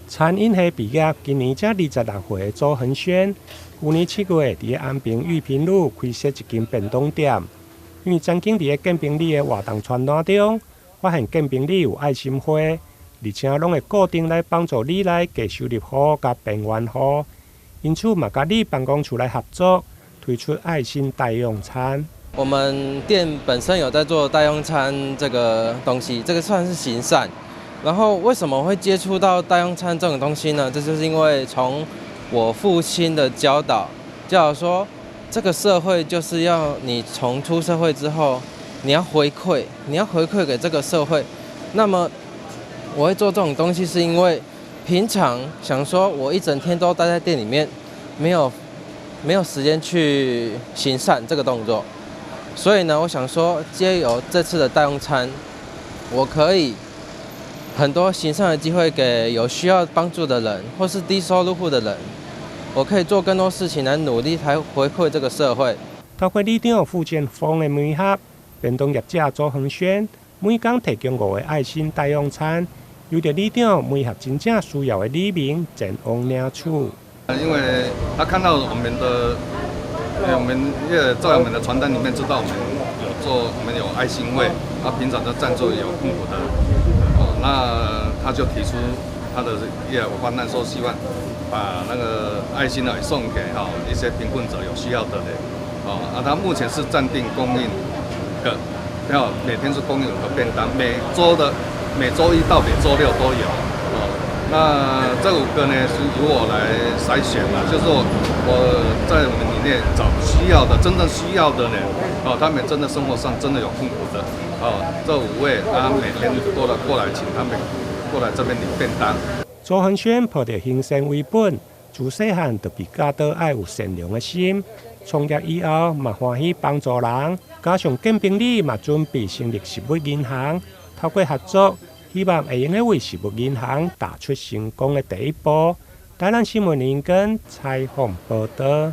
餐饮系毕业，今年才26岁的周恒轩，去年7月伫安平裕平路开设一间便当店。因为曾经伫建平里的活动传单中，发现建平里有爱心花，而且拢会固定来帮助里内低收入户甲边缘户，因此嘛，甲里办公处来合作，推出爱心代用餐。我们店本身有在做代用餐这个东西，这个算是行善。然后为什么会接触到代用餐这种东西呢？这就是因为从我父亲的教导说，这个社会就是要你从出社会之后，你要回馈给这个社会。那么我会做这种东西，是因为平常想说我一整天都待在店里面，没有时间去行善这个动作。所以呢，我想说，借由这次的代用餐，我可以很多行善的机会给有需要帮助的人，或是低收入户的人。我可以做更多事情来努力，来回馈这个社会。透过里长傅建峰的媒合，便当业者周恒轩每天提供5个爱心代用餐，由着里长媒合真正需要的里民前往领取。因为他看到我们在我们的传单里面知道我们有爱心会，平常的赞助有困苦的，那他就提出他的业务方案，说希望把那个爱心呢送给一些贫困者、有需要的人，他目前是暂定供应的，每天是供应5个便当，每周一到每周6都有。那这5个呢是由我来筛选的，就是我在我们里面找真正需要的人，他们真的生活上真的有困苦的，这5位每天过来请他们过来这边领便当。周恒轩抱着行善为本，自细汉就被教导爱有善良的心，创业以后嘛欢喜帮助人，加上建平里嘛准备成立食物银行，透过合作。希望会用为食物银行踏出成功的第一步。台南新闻林根采访报道。